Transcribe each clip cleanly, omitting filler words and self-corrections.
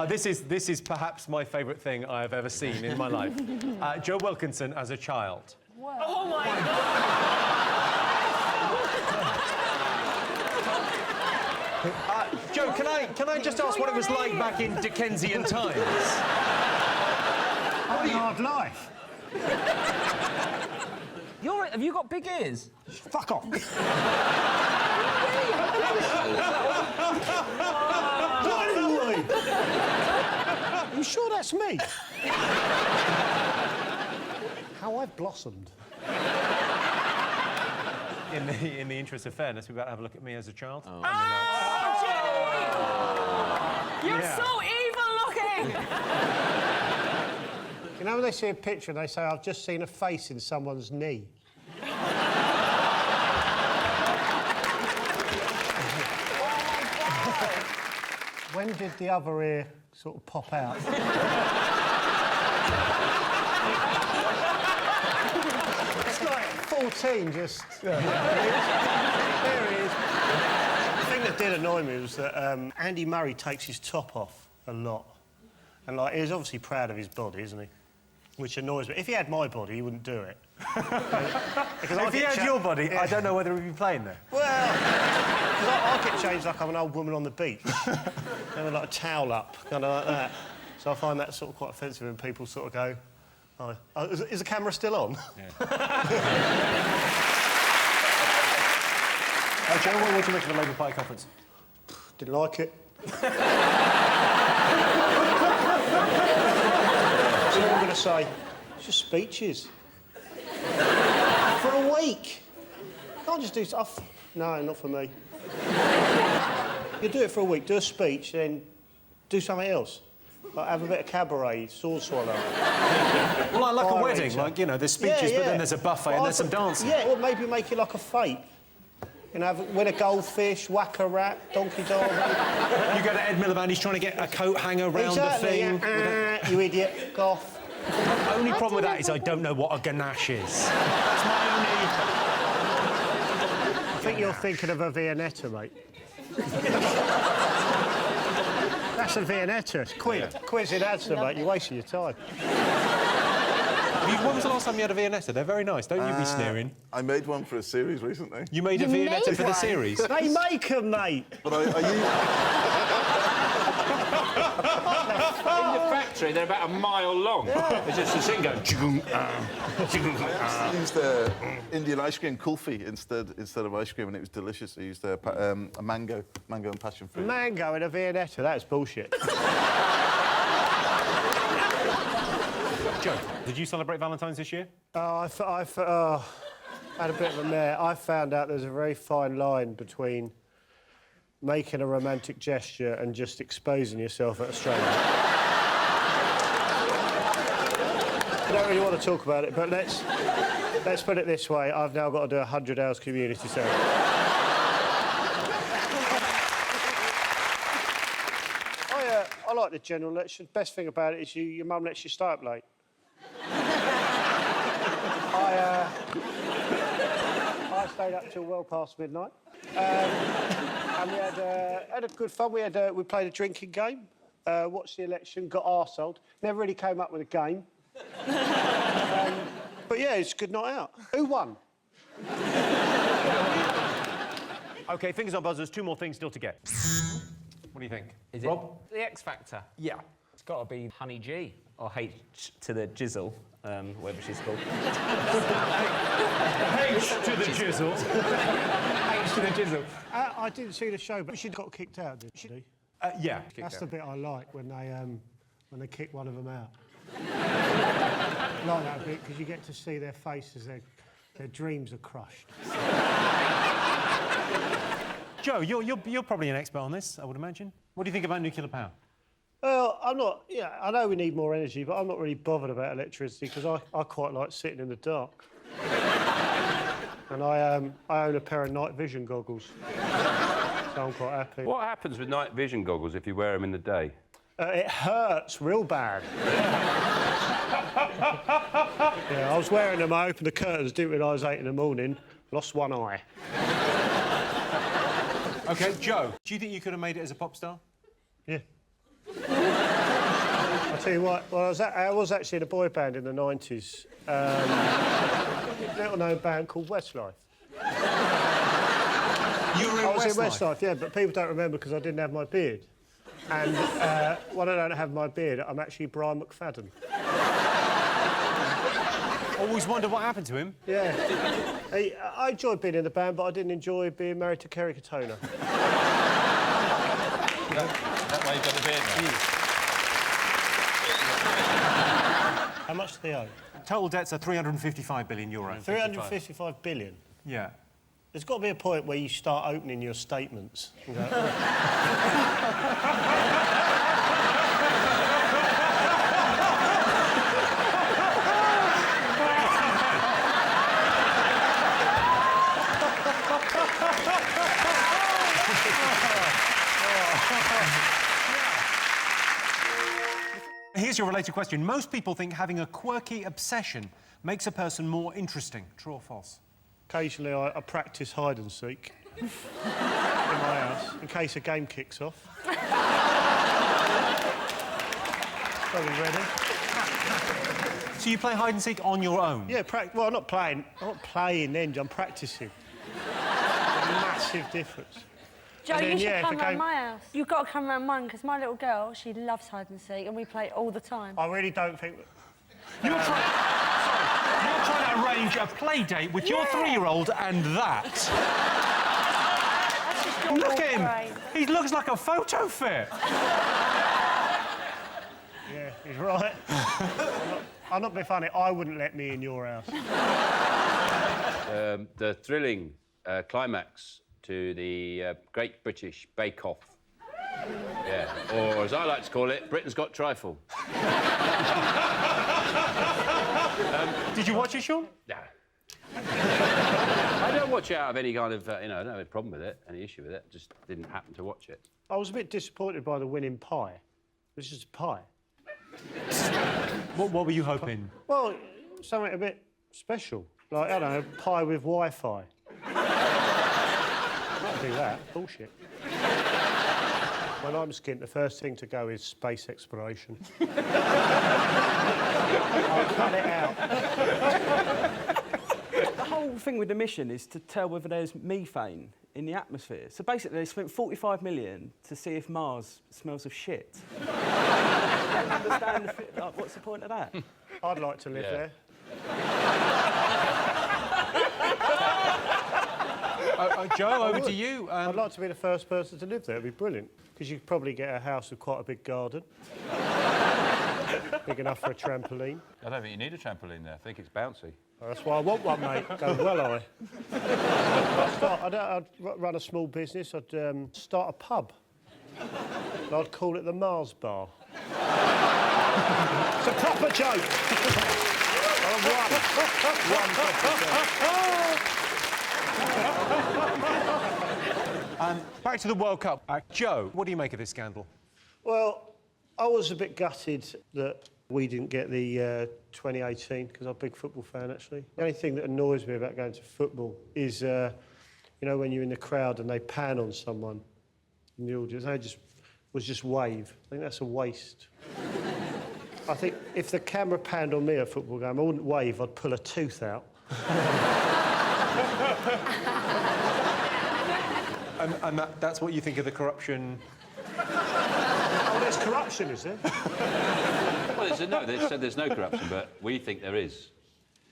This is perhaps my favourite thing I have ever seen in my life. Joe Wilkinson as a child. Wow. Oh, my God! Joe, can I just ask what it was like back in Dickensian times? What a hard life. Have you got big ears? Fuck off. Are you sure that's me? How I've blossomed. In the interest of fairness, we're about to have a look at me as a child. Oh, Jimmy! You're so evil looking! You know when they see a picture and they say, I've just seen a face in someone's knee? When did the other ear sort of pop out? It's like 14, just... There he is. The thing that did annoy me was that Andy Murray takes his top off a lot. And, like, he's obviously proud of his body, isn't he? Which annoys me. If he had my body, he wouldn't do it. If he had your body, I don't know whether he'd be playing there. Well, because I get changed like I'm an old woman on the beach. With, like, a towel up, kind of like that. So I find that sort of quite offensive when people sort of go, oh, is the camera still on? Yeah. Joe, what do you make of the Labour Party conference? Didn't like it. That's all I'm going to say. It's just speeches. For a week. Can't just do stuff. No, not for me. You do it for a week, do a speech, then do something else. Like have a bit of cabaret, sword swallow. Well, like a wedding, like, you know, there's speeches, but then there's a buffet and there's some dancing. Yeah, or maybe make it like a fete. You know, win a goldfish, whack a rat, donkey dog. You go to Ed Miliband, he's trying to get a coat hanger round the thing. Yeah. You idiot, goth. The only problem with that is I don't know what a ganache is. That's my only... I think you're thinking of a Viennetta, mate. That's a Viennetta. It's quiz in answer, mate. You're wasting your time. When was the last time you had a Viennetta? They're very nice, don't you be sneering? I made one for a series recently. You made a Viennetta for the series? They make them, mate. But I In the factory, they're about a mile long. It's just a thing going... I used Indian ice cream kulfi instead of ice cream, and it was delicious. I used a mango and passion fruit. Mango in a Viennetta, that's bullshit. Joe, did you celebrate Valentine's this year? I had a bit of a mare. I found out there's a very fine line between making a romantic gesture and just exposing yourself at a stranger. I don't really want to talk about it, but let's put it this way. I've now got to do 100 hours community service. I like the general lecture. Best thing about it is your mum lets you stay up late. I stayed up till well past midnight. And we had a good fun. We played a drinking game, watched the election, got arseholed. Never really came up with a game. But yeah, it's a good night out. Who won? OK, fingers on buzzers, 2 more things still to get. What do you think? Is it Rob? the X Factor? Yeah. It's got to be Honey G, or H to the Jizzle, whatever she's called. H to the jizzle. H to the Jizzle. I didn't see the show, but she got kicked out, didn't she? Yeah. That's the bit I like, when they kick one of them out. I like that bit, because you get to see their faces, their dreams are crushed. Joe, you're probably an expert on this, I would imagine. What do you think about nuclear power? Well, I'm not... Yeah, I know we need more energy, but I'm not really bothered about electricity, because I quite like sitting in the dark. And I own a pair of night vision goggles. So I'm quite happy. What happens with night vision goggles if you wear them in the day? It hurts real bad. Yeah, I was wearing them, I opened the curtains, didn't realise 8 in the morning, lost one eye. OK, Joe, do you think you could have made it as a pop star? Yeah. tell you what, well, I was actually in a boy band in the 90s. Little-known band called Westlife. You were in I was in Westlife? Westlife, yeah, but people don't remember because I didn't have my beard. And when I don't have my beard, I'm actually Brian McFadden. Always wonder what happened to him. Yeah. I enjoyed being in the band, but I didn't enjoy being married to Kerry Katona. That way you got the beard now. How much do they owe? Total debts are €355 billion. 355 billion. Yeah. There's got to be a point where you start opening your statements. And go, Here's your related question. Most people think having a quirky obsession makes a person more interesting. True or false? Occasionally, I practice hide and seek in my house in case a game kicks off. Probably ready. So you play hide and seek on your own? Yeah, well, I'm not playing then, I'm practicing. Massive difference. Joe, And then, you should yeah, if come a round game- my house. You've got to come round mine, because my little girl, she loves hide and seek, and we play it all the time. I really don't think... You're trying to arrange a play date with your 3-year-old and that. That's just your Look at him. brain. He looks like a photo fit. Yeah, he's right. I'm not being funny, I wouldn't let me in your house. The thrilling climax to the Great British Bake Off. Yeah, or as I like to call it, Britain's Got Trifle. Did you watch it, Sean? Nah. I don't watch it out of any kind of, I don't have a problem with it, any issue with it. Just didn't happen to watch it. I was a bit disappointed by the winning pie. It was just a pie. What were you hoping? Well, something a bit special. Like, I don't know, pie with Wi-Fi. Can't do that. Bullshit. When I'm skint, the first thing to go is space exploration. I'll cut it out. The whole thing with the mission is to tell whether there's methane in the atmosphere. So basically, they spent 45 million to see if Mars smells of shit. I don't understand what's the point of that? I'd like to live there. Joe, over to you. I'd like to be the first person to live there. It'd be brilliant. Because you could probably get a house with quite a big garden. Big enough for a trampoline. I don't think you need a trampoline there. I think it's bouncy. Oh, that's why I want one, mate. Go well, I'd run a small business. I'd start a pub. And I'd call it the Mars Bar. It's a proper joke. One proper joke. Back to the World Cup. Joe, what do you make of this scandal? Well, I was a bit gutted that we didn't get the 2018, because I'm a big football fan, actually. The only thing that annoys me about going to football is, when you're in the crowd and they pan on someone in the audience, they just wave. I think that's a waste. I think if the camera panned on me at a football game, I wouldn't wave, I'd pull a tooth out. And that's what you think of the corruption? Oh, there's corruption, is there? Well, they said there's no corruption, but we think there is.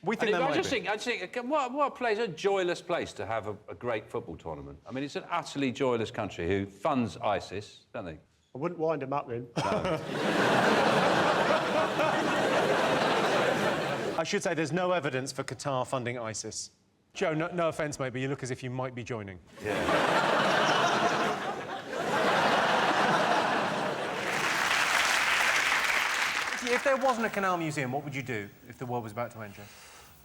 We think there I might just be. think, what a place, a joyless place to have a great football tournament. I mean, it's an utterly joyless country who funds ISIS, don't they? I wouldn't wind him up then. No. I should say there's no evidence for Qatar funding ISIS. Joe, no offence, mate, but you look as if you might be joining. Yeah. If there wasn't a canal museum, what would you do if the world was about to end, Joe?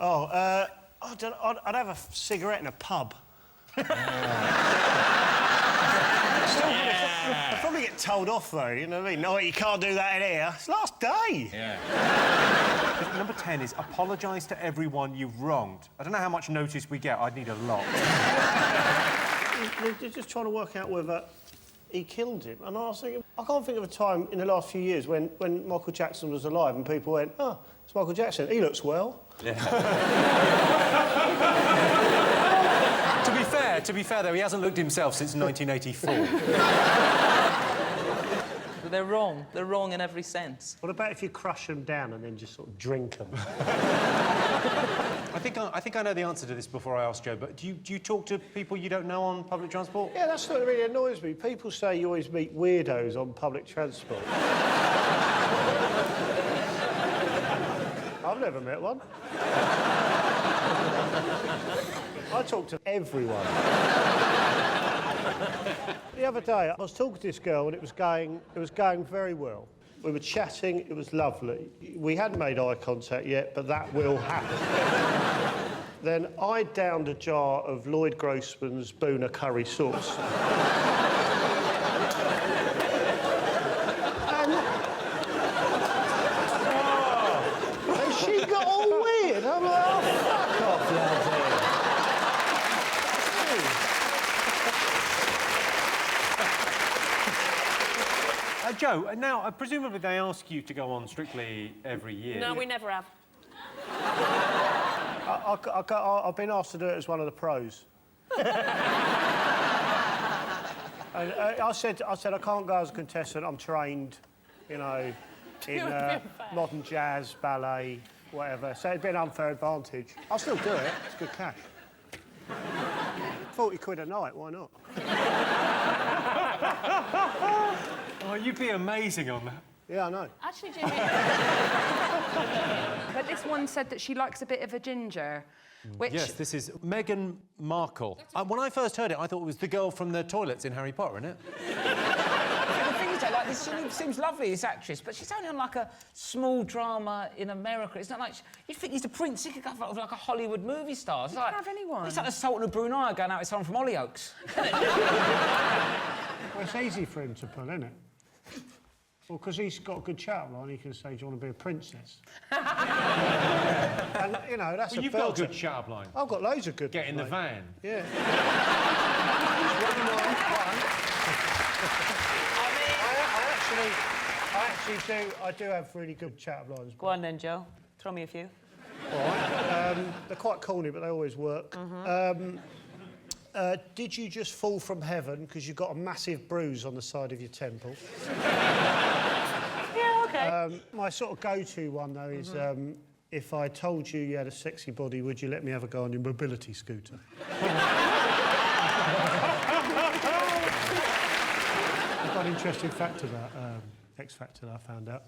Oh, I'd have a cigarette in a pub. I'd probably get told off, though, you know what I mean? No, you can't do that in here. It's last day. Yeah. Number 10 is apologise to everyone you've wronged. I don't know how much notice we get. I'd need a lot. They're just trying to work out whether he killed him. And I was thinking, I can't think of a time in the last few years when Michael Jackson was alive and people went, oh, it's Michael Jackson, he looks well. To be fair, though, he hasn't looked himself since 1984. But they're wrong. They're wrong in every sense. What about if you crush them down and then just sort of drink them? I think I know the answer to this before I ask Joe, but do you talk to people you don't know on public transport? Yeah, that's what really annoys me. People say you always meet weirdos on public transport. I've never met one. I talk to everyone. The other day, I was talking to this girl and it was going very well. We were chatting, it was lovely. We hadn't made eye contact yet, but that will happen. Then I downed a jar of Lloyd Grossman's Boona curry sauce. And she got all weird. I'm like, oh, fuck off, lads. Joe, now, presumably they ask you to go on Strictly every year. No, we never have. I've been asked to do it as one of the pros. And, I said I can't go as a contestant. I'm trained, you know, in modern jazz, ballet, whatever. So it'd be an unfair advantage. I'll still do it. It's good cash. 40 quid a night, why not? Oh, you'd be amazing on that. Yeah, I know. Actually, Jimmy... But this one said that she likes a bit of a ginger, which... Yes, this is Meghan Markle. When I first heard it, I thought it was the girl from the toilets in Harry Potter, isn't it? The thing is, like, this seems lovely, this actress, but she's only on, like, a small drama in America. It's not like... You'd think he's the prince. He could go for, like, a Hollywood movie star. It's like... have anyone. It's like the Sultan of Brunei going out with someone from Hollyoaks. Well, it's easy for him to pull, isn't it? Well, because he's got a good chat line, he can say, do you want to be a princess? And, you know, that's Well, you've got a good chat line. I've got loads of good Get in the van. Yeah. I do have really good chat lines. Go on then, Joe. Throw me a few. All right. They're quite corny, but they always work. Did you just fall from heaven because you've got a massive bruise on the side of your temple? Yeah, OK. My sort of go-to one, though, is if I told you you had a sexy body, would you let me have a go on your mobility scooter? I've got an interesting fact about X Factor that I found out.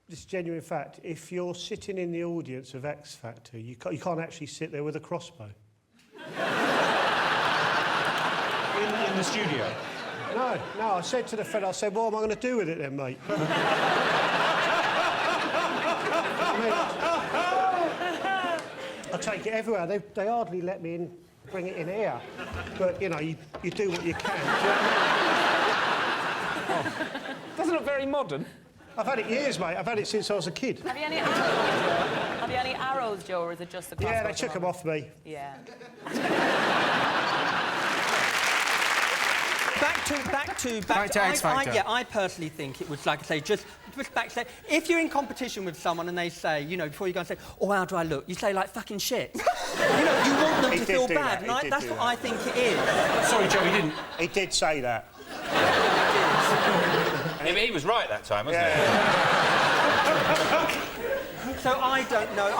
This is genuine fact. If you're sitting in the audience of X Factor, you can't actually sit there with a crossbow. In the studio? No. I said to the fella, I said, what am I going to do with it then, mate? I take it everywhere. They hardly let me in, bring it in here. But, you know, you do what you can. Do you know what I mean? Doesn't look very modern. I've had it years, mate. I've had it since I was a kid. Have you any arrows, Joe? Have you any arrows, Joe, or is it just the crossbow? Yeah, they took them off me. Yeah. Back to X Factor. I personally think it was, like I say, just back to say, if you're in competition with someone and they say, you know, before you go and say, oh, how do I look? You say, like, fucking shit. You know, you want them to feel bad, right? That's what I think it is. Sorry, Joe, he didn't. He did say that. Yeah, but he was right that time, wasn't he? So I don't know.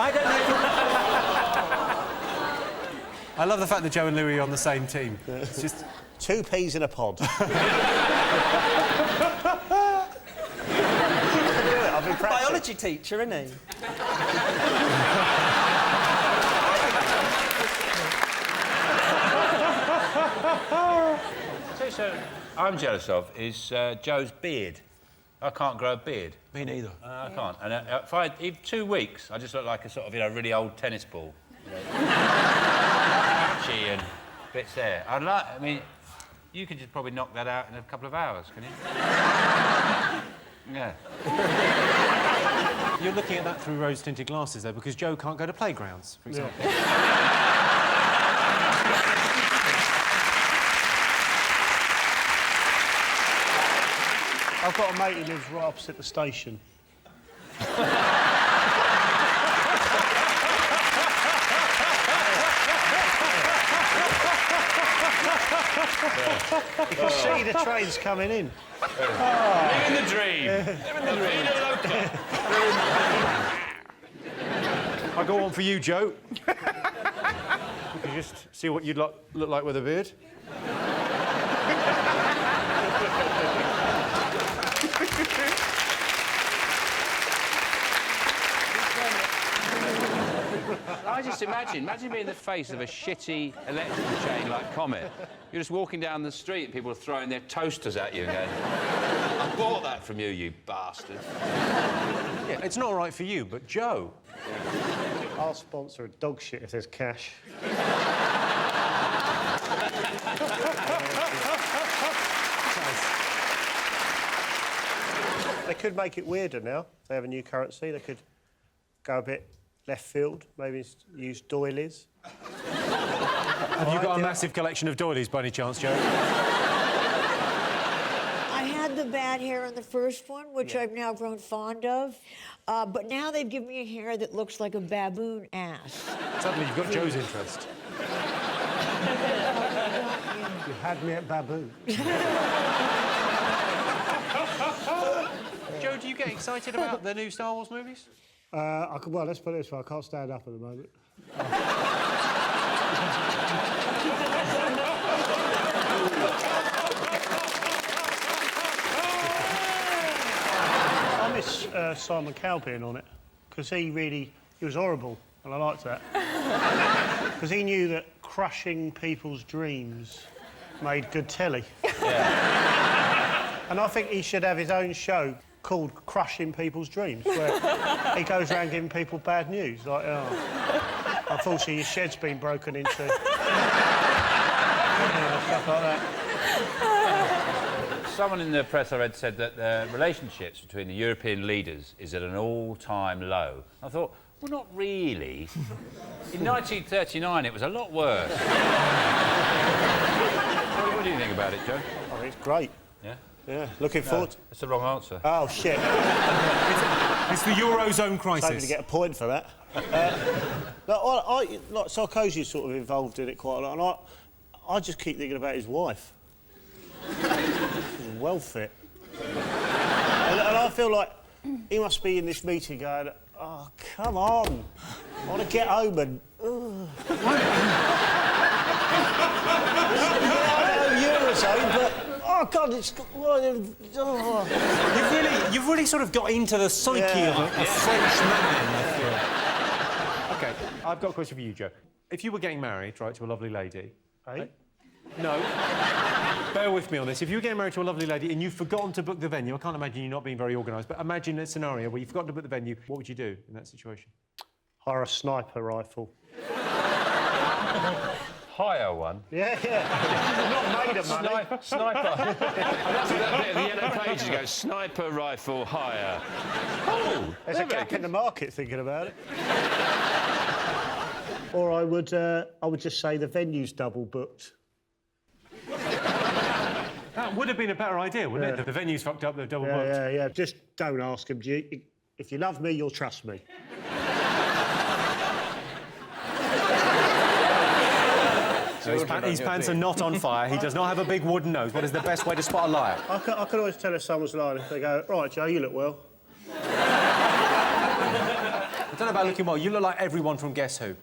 I love the fact that Joe and Louis are on the same team. It's just... 2 peas in a pod. I've been practicing. Biology teacher, isn't he? So I'm jealous of is Joe's beard. I can't grow a beard. Me neither. I can't. And if I, in 2 weeks, I just look like a sort of, you know, really old tennis ball. You know, patchy and bits there. I mean, you could just probably knock that out in a couple of hours, can you? Yeah. You're looking at that through rose-tinted glasses, though, because Joe can't go to playgrounds, for example. I've got a mate who lives right opposite the station. You can see the trains coming in. Living the dream. Living the dream. I'll go on for you, Joe. You can just see what you'd look like with a beard. I just imagine being the face of a shitty electrical chain like Comet. You're just walking down the street and people are throwing their toasters at you and going, I bought that from you, you bastard. Yeah, it's not right for you, but Joe. I'll sponsor a dog shit if there's cash. They could make it weirder now. If they have a new currency, they could go a bit left field, maybe use Doilies. Have you got a massive collection of Doilies by any chance, Joe? I had the bad hair on the first one, which I've now grown fond of, but now they've given me a hair that looks like a baboon ass. Suddenly you've got Joe's interest. You had me at baboon. Joe, do you get excited about the new Star Wars movies? Well, let's put it this way, I can't stand up at the moment. I miss Simon Cowell being on it, because he was horrible, and I liked that. Because he knew that crushing people's dreams made good telly. Yeah. And I think he should have his own show called Crushing People's Dreams, where he goes around giving people bad news, like, oh, unfortunately your shed's been broken into. Stuff like that. Someone in the press I read said that the relationships between the European leaders is at an all-time low. I thought, well, not really. In 1939, it was a lot worse. What do you think about it, Joe? I think it's great. Yeah? Yeah, looking forward. That's the wrong answer. Oh, shit. It's the Eurozone crisis. Hoping to get a point for that. Like Sarkozy's sort of involved in it quite a lot, and I just keep thinking about his wife. She's well fit. And I feel like he must be in this meeting going, oh, come on. I want to get home and... Eurozone, but... Oh, God, it's... Oh. You've really sort of got into the psyche of a French man, I feel. OK, I've got a question for you, Joe. If you were getting married, right, to a lovely lady... Hey? No. Bear with me on this. If you were getting married to a lovely lady and you've forgotten to book the venue, I can't imagine you not being very organised, but imagine a scenario where you've forgotten to book the venue, what would you do in that situation? Hire a sniper rifle. Hire one? Yeah. Not made of money. Sniper. That's that bit of the yellow pages go, sniper rifle hire. Oh, there's a gap in the market thinking about it. Or I would just say the venue's double booked. That would have been a better idea, wouldn't it? The venue's fucked up, they're double booked. Yeah. Just don't ask him. If you love me, you'll trust me. So his pants are not on fire. He does not have a big wooden nose. What is the best way to spot a liar? I could always tell if someone's lying if they go, right, Joe, you look well. I don't know about looking well. You look like everyone from Guess Who.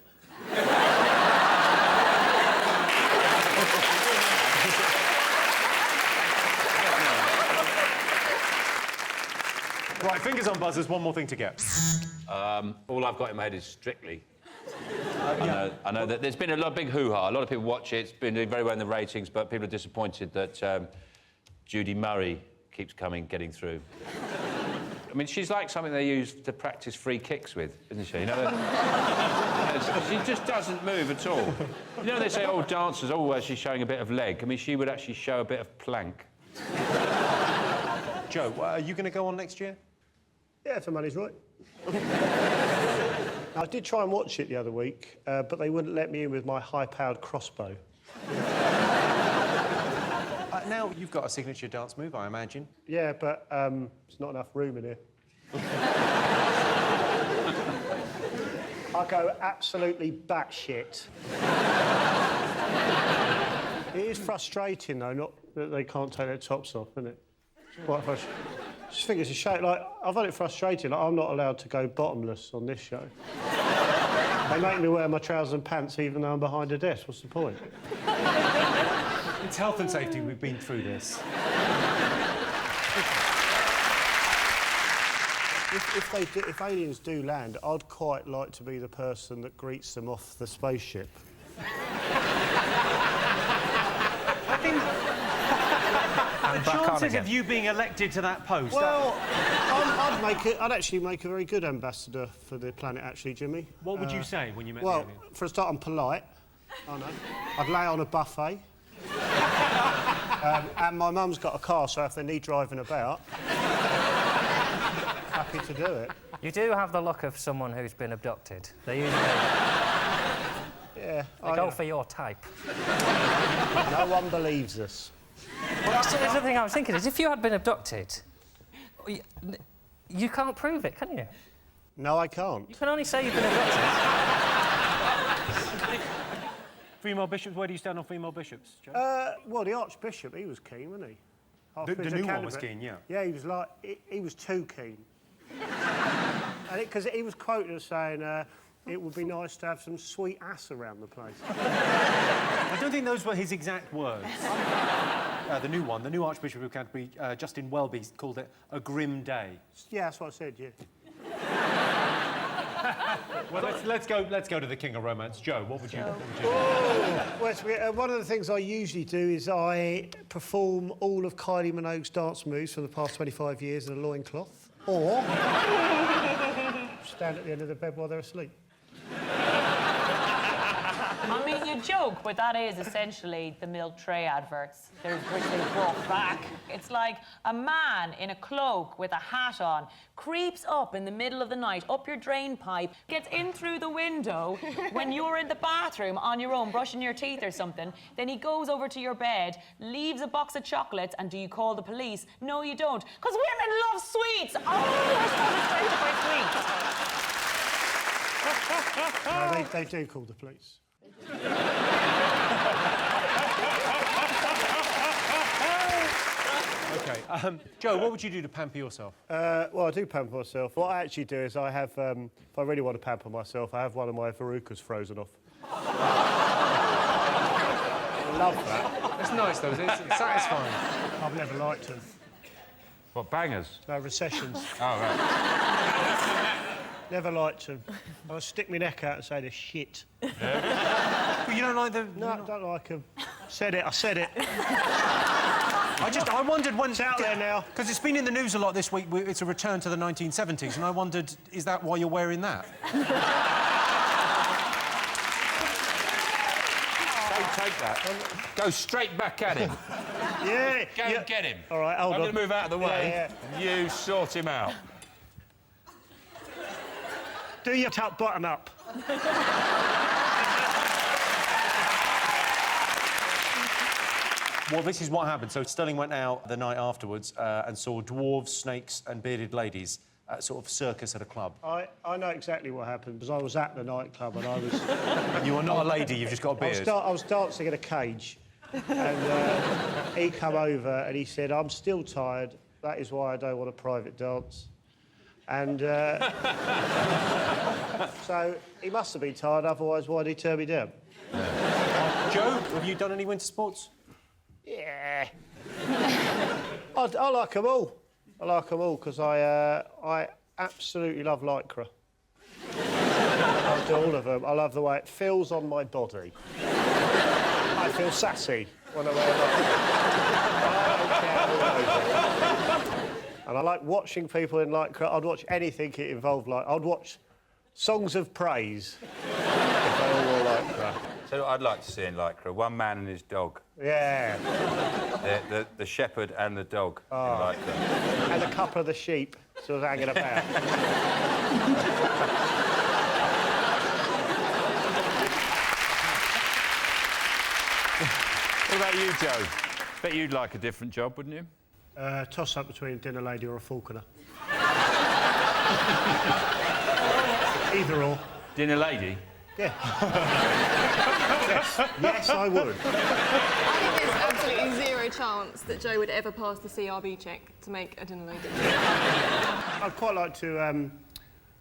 Right, fingers on buzzers, one more thing to get. All I've got in my head is Strictly. I know that there's been a big hoo-ha. A lot of people watch it. It's been doing very well in the ratings, but people are disappointed that Judy Murray keeps getting through. I mean, she's like something they use to practice free kicks with, isn't she? You know, she just doesn't move at all. You know, they say, oh, dancers, oh, she's showing a bit of leg. I mean, she would actually show a bit of plank. Joe, are you going to go on next year? Yeah, if the money's right. I did try and watch it the other week, but they wouldn't let me in with my high-powered crossbow. Now you've got a signature dance move, I imagine. Yeah, but there's not enough room in here. I go absolutely batshit. It is frustrating, though, not that they can't take their tops off, isn't it? Quite frustrating. I just think it's a shame. Like, I find it frustrating. Like, I'm not allowed to go bottomless on this show. They make me wear my trousers and pants even though I'm behind a desk. What's the point? It's health and safety. We've been through this. If aliens do land, I'd quite like to be the person that greets them off the spaceship. I think the chances of you being elected to that post... Well, I'd actually make a very good ambassador for the planet, actually, Jimmy. What would you say when you met Well, the alien? for a start, I'm polite. I know. I'd lay on a buffet. And my mum's got a car, so if they need driving about, happy to do it. You do have the look of someone who's been abducted. They usually... Yeah. They go for your type. No one believes us. Well, that's the other thing I was thinking is if you had been abducted, you can't prove it, can you? No, I can't. You can only say you've been abducted. Female bishops, where do you stand on female bishops, Joe? Well, the Archbishop, he was keen, wasn't he? The new one was keen, yeah. Yeah, he was like... He was too keen. Because he was quoted as saying... it would be nice to have some sweet ass around the place. I don't think those were his exact words. The new one, the new Archbishop of Canterbury, Justin Welby, called it a grim day. Yeah, that's what I said, yeah. Well, let's go to the king of romance. Joe, what would you do? Well, one of the things I usually do is I perform all of Kylie Minogue's dance moves from the past 25 years in a loincloth, or stand at the end of the bed while they're asleep. I mean, you joke, but that is essentially the milk tray adverts. They're which they brought back. It's like a man in a cloak with a hat on creeps up in the middle of the night, up your drain pipe, gets in through the window when you're in the bathroom on your own, brushing your teeth or something. Then he goes over to your bed, leaves a box of chocolates, and do you call the police? No, you don't. Because women love sweets! Oh, we're supposed to No, they do call the police. OK. Joe, what would you do to pamper yourself? Well, I do pamper myself. What I actually do is I have, if I really want to pamper myself, I have one of my verrucas frozen off. I love that. It's nice, though, isn't it? It's satisfying. I've never liked them. What, bangers? No, recessions. Oh, right. Never liked them. I'll stick my neck out and say they're shit. Yeah. But you don't like them? No, I don't like them. Said it, I said it. I wondered when... It's out there now. Because it's been in the news a lot this week. It's a return to the 1970s, and I wondered, is that why you're wearing that? Don't take that. Go straight back at him. Yeah. Go and get him. All right, hold on. I'm going to move out of the way. Yeah. And you sort him out. Do your top button up. Well, this is what happened. So Sterling went out the night afterwards and saw dwarves, snakes and bearded ladies at sort of circus at a club. I know exactly what happened, because I was at the nightclub and I was... You are not a lady, you've just got a beard. I was dancing in a cage, and he come over and he said, I'm still tired, that is why I don't want a private dance. And so he must have been tired, otherwise why did he turn me down? Joe, have you done any winter sports? Yeah. I like them all. I like them all because I absolutely love lycra. I do all of them. I love the way it feels on my body. I feel sassy when I wear lycra. And I like watching people in lycra. I'd watch anything it involved like. I'd watch songs of praise if they all wore lycra. So I'd like to see in lycra, one man and his dog. Yeah. The shepherd and the dog in lycra. And a couple of the sheep sort of hanging about. What about you, Joe? Bet you'd like a different job, wouldn't you? Toss up between a dinner lady or a falconer. Either or. Dinner lady? Yeah. Yes, I would. I think there's absolutely zero chance that Joe would ever pass the CRB check to make a dinner lady. I'd quite like to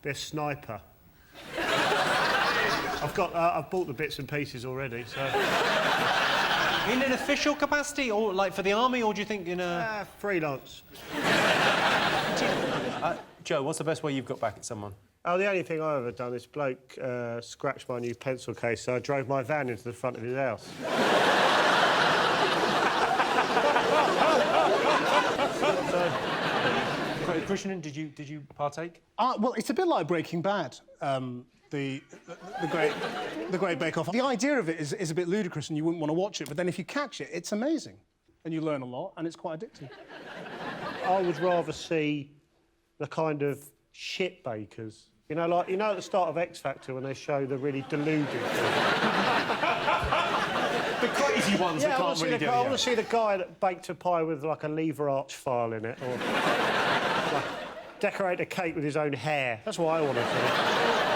be a sniper. I've bought the bits and pieces already, so... In an official capacity, or like for the army, or do you think in a... freelance. Joe, what's the best way you've got back at someone? Oh, the only thing I've ever done is bloke scratched my new pencil case, so I drove my van into the front of his house. Christian, did you partake? Well, it's a bit like Breaking Bad, the Great Bake Off. The idea of it is a bit ludicrous, and you wouldn't want to watch it. But then if you catch it, it's amazing, and you learn a lot, and it's quite addictive. I would rather see the kind of shit bakers. You know, like, at the start of X Factor when they show the really deluded... the crazy ones that can't really do it. I want to see the guy that baked a pie with, like, a lever arch file in it, or... like, decorate a cake with his own hair. That's what I want to see.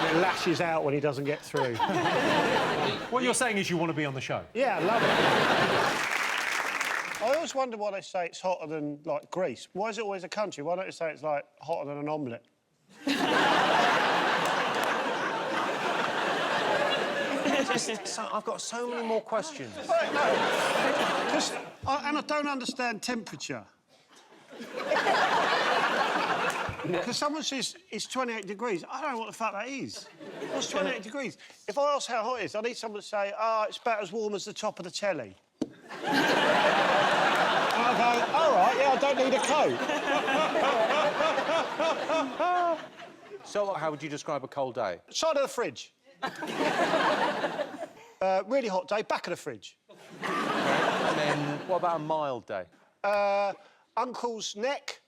It lashes out when he doesn't get through. What you're saying is you want to be on the show? Yeah, I love it. I always wonder why they say it's hotter than, like, Greece. Why is it always a country? Why don't they say it's, like, hotter than an omelette? I've got so many more questions. And I don't understand temperature. Because someone says it's 28 degrees. I don't know what the fuck that is. What's 28 degrees? If I ask how hot it is, I need someone to say, it's about as warm as the top of the telly. And I go, all right, yeah, I don't need a coat. So, how would you describe a cold day? Side of the fridge. Really hot day, back of the fridge. And then, what about a mild day? Uncle's neck.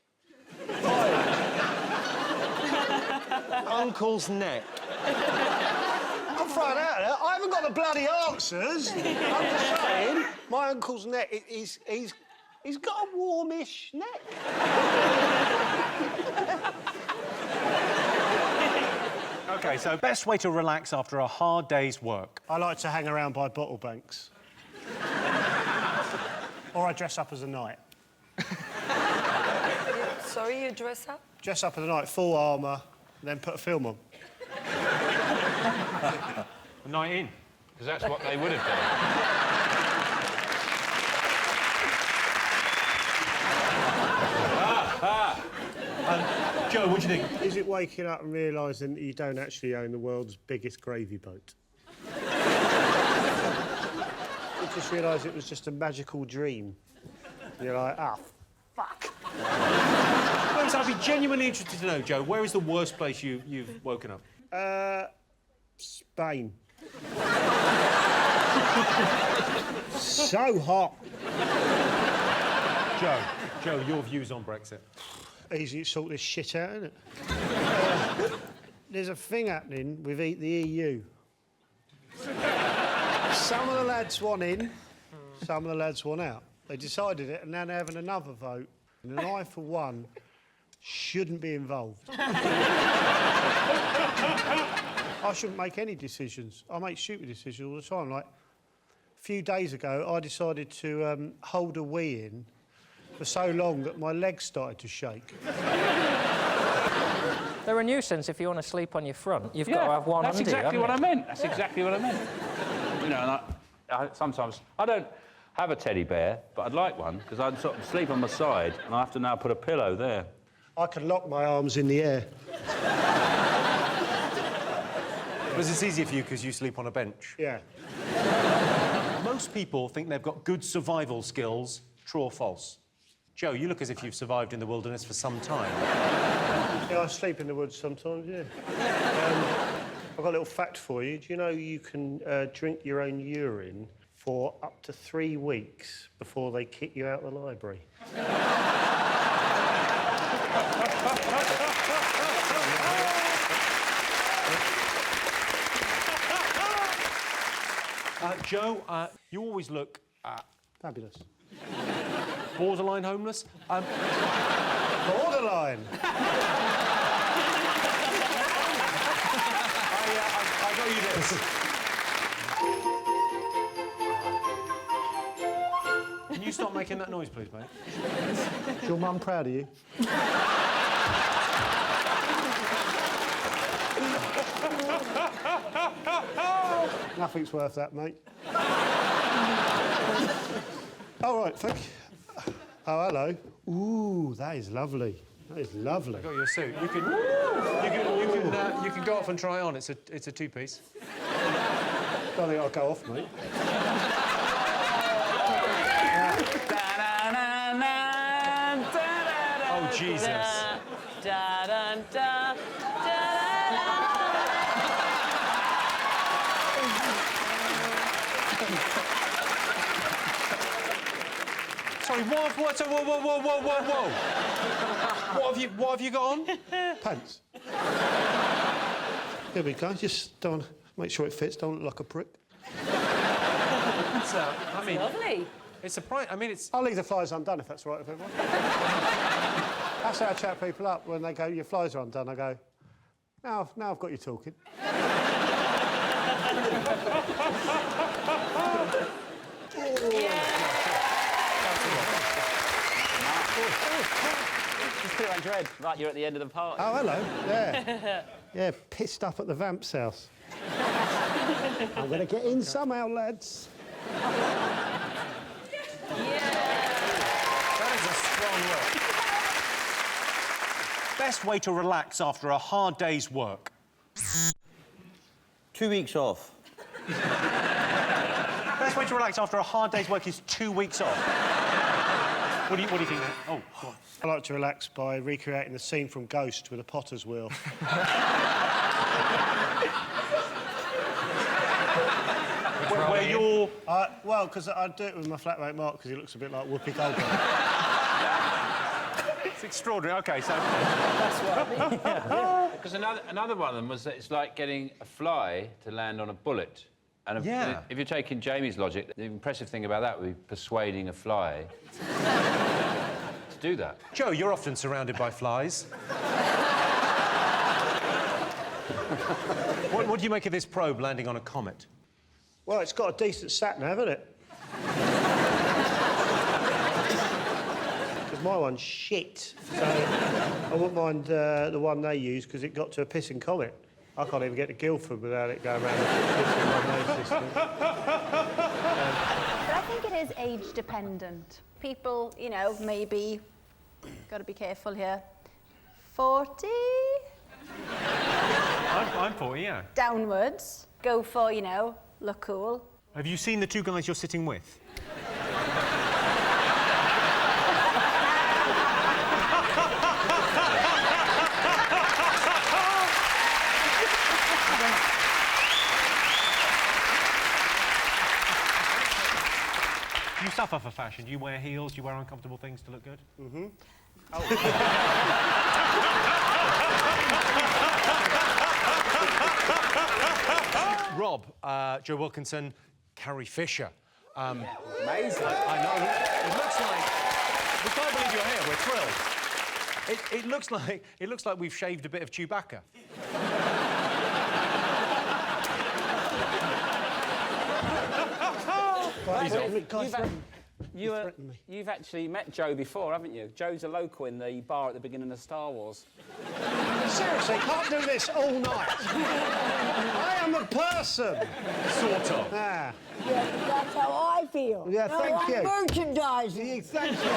Uncle's neck. I'm throwing out there. I haven't got the bloody answers. I'm just saying, my uncle's neck, he's got a warmish neck. OK, so best way to relax after a hard day's work? I like to hang around by bottle banks. Or I dress up as a knight. Sorry, you dress up? Dress up as a knight, full armour, and then put a film on. A night in? Because that's what they would have done. Joe, what do you think? Is it waking up and realising that you don't actually own the world's biggest gravy boat? You just realise it was just a magical dream. You're like, fuck. Well, I'd be genuinely interested to know, Joe, where is the worst place you've woken up? Spain. So hot. Joe, your views on Brexit? Easy to sort this shit out, isn't it? There's a thing happening with the EU. Some of the lads want in, some of the lads want out. They decided it, and now they're having another vote. And I, for one, shouldn't be involved. I shouldn't make any decisions. I make stupid decisions all the time. Like, a few days ago, I decided to hold a wee in for so long that my legs started to shake. They're a nuisance if you want to sleep on your front. You've got to have one under you. That's exactly what I meant. That's exactly what I meant. You know, and I sometimes... I don't have a teddy bear, but I'd like one, because I'd sort of sleep on my side, and I have to now put a pillow there. I can lock my arms in the air. Because it's easier for you because you sleep on a bench. Yeah. Most people think they've got good survival skills. True or false? Joe, you look as if you've survived in the wilderness for some time. Yeah, I sleep in the woods sometimes, yeah. I've got a little fact for you. Do you know you can drink your own urine for up to 3 weeks before they kick you out of the library? Joe, you always look... Fabulous. borderline homeless. Borderline. I got you this. Can you stop making that noise, please, mate? Is your mum proud of you? Nothing's worth that, mate. All right, thank you. Oh, hello. Ooh, that is lovely. That is lovely. I got you a suit. You can go off and try on. It's a two-piece. Don't think I'll go off, mate. Oh, Jesus. Sorry, what? Whoa! What have you got on? Pants. Here we go. Just don't make sure it fits. Don't look like a prick. It's, I mean, Lovely. It's a price. I mean, it's. I'll leave the flies undone if that's all right with everyone. That's how I chat people up when they go, "Your flies are undone." I go, "Now I've got you talking." Just put it on dread, right, you're at the end of the party. Oh, hello. Yeah. Yeah, pissed up at the vamp's house. I'm going to get in somehow, lads. That is a strong look. Best way to relax after a hard day's work? 2 weeks off. Best way to relax after a hard day's work is 2 weeks off. What do you think? Then? Oh, go on. I like to relax by recreating the scene from Ghost with a potter's wheel. Where you're... well, because I do it with my flatmate Mark because he looks a bit like Whoopi Goldberg. It's extraordinary. OK, so... That's what I mean. Because another one of them was that it's like getting a fly to land on a bullet. And if you're taking Jamie's logic, the impressive thing about that would be persuading a fly to do that. Joe, you're often surrounded by flies. What do you make of this probe landing on a comet? Well, it's got a decent sat-nav, hasn't it? Because my one's shit. So I wouldn't mind the one they use because it got to a pissing comet. I can't even get to Guildford without it going around the pissing one-way system. But I think it is age dependent. People, you know, maybe, got to be careful here, 40? I'm 40, yeah. Downwards, go for, you know, look cool. Have you seen the two guys you're sitting with? Do you suffer for fashion? Do you wear heels? Do you wear uncomfortable things to look good? Mm-hmm. Rob, Joe Wilkinson, Carrie Fisher. Amazing. I know. It looks like... We can't believe you're here. We're thrilled. It looks like we've shaved a bit of Chewbacca. You've actually met Joe before, haven't you? Joe's a local in the bar at the beginning of Star Wars. Seriously, can't do this all night. I am a person. Sort of. Ah. Yeah, that's how I feel. Yeah, thank you. Merchandising. Thank you.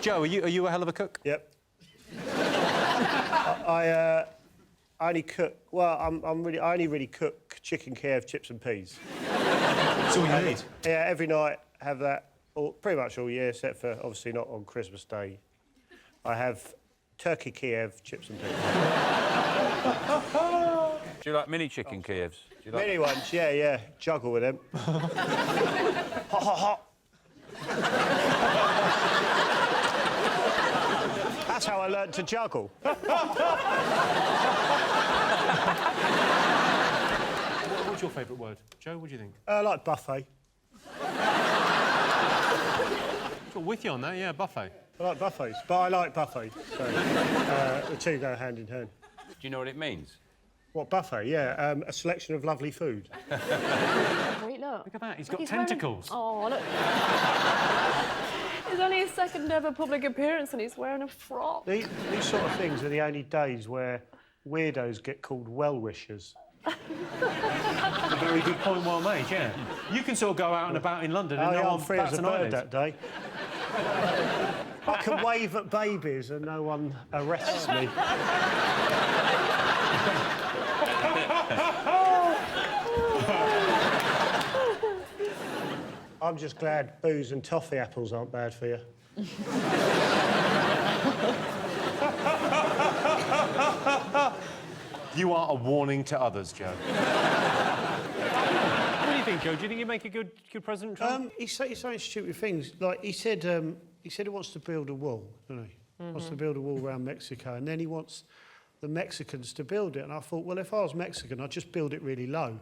Joe, are you a hell of a cook? Yep. I only cook. Well, I only really cook chicken Kiev chips and peas. That's all you need. Yeah, every night have that. Pretty much all year, except for obviously not on Christmas Day. I have turkey Kiev chips and peas. Do you like mini chicken Kievs? Do you like Mini ones, yeah. Juggle with them. Hot. That's how I learned to juggle. What's your favourite word? Joe, what do you think? I like buffet. Got with you on that, yeah, buffet. I like buffets, but I like buffets. So the two go hand in hand. Do you know what it means? What, buffet? Yeah, a selection of lovely food. Wait, look. Look at that, he's got tentacles. Oh, look. It's only his second ever public appearance and he's wearing a frock. These sort of things are the only days where weirdos get called well-wishers. A very good point, well made, yeah. You can sort of go out and about in London and no I'm one free as bats a an bird eyelid. that day. I can wave at babies and no one arrests me. I'm just glad booze and toffee apples aren't bad for you. You are a warning to others, Joe. What do you think, Joe? Do you think you make a good President Trump? He's saying stupid things. Like, he said he wants to build a wall, doesn't he? Wants to build a wall around Mexico, and then he wants the Mexicans to build it. And I thought, well, if I was Mexican, I'd just build it really low.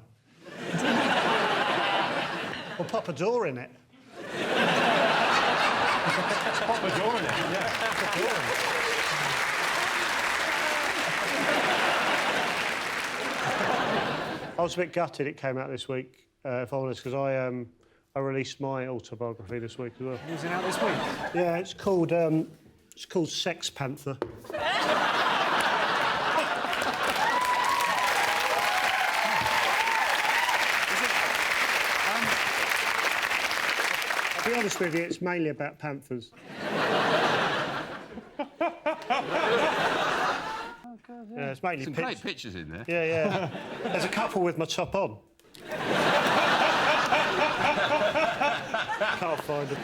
Or pop a door in it. Pop a door in it, yeah. Pop a door in it. I was a bit gutted it came out this week, if I'm honest, because I released my autobiography this week as well. Is it out this week? Yeah, it's called Sex Panther. I'll be honest with you, it's mainly about panthers. Yeah, it's mainly Some great pictures in there. Yeah, yeah. There's a couple with my top on. Can't find them.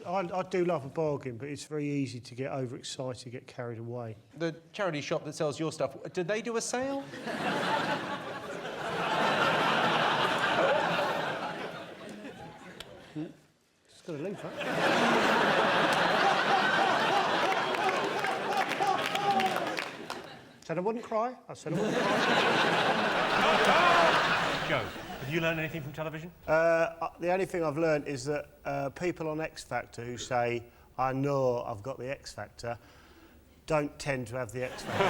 I do love a bargain, but it's very easy to get overexcited, get carried away. The charity shop that sells your stuff, did they do a sale? Just got to leave that. Said I wouldn't cry. I said I wouldn't cry. Joe, have you learned anything from television? The only thing I've learned is that people on X Factor who say, I know I've got the X Factor, don't tend to have the X Factor.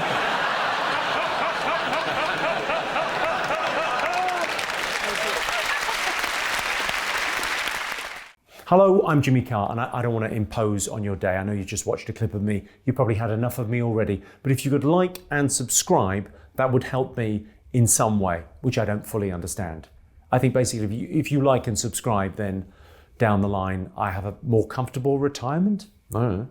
Hello, I'm Jimmy Carr, and I don't want to impose on your day. I know you just watched a clip of me. You probably had enough of me already. But if you could like and subscribe, that would help me in some way, which I don't fully understand. I think basically if you like and subscribe, then down the line, I have a more comfortable retirement. I don't know.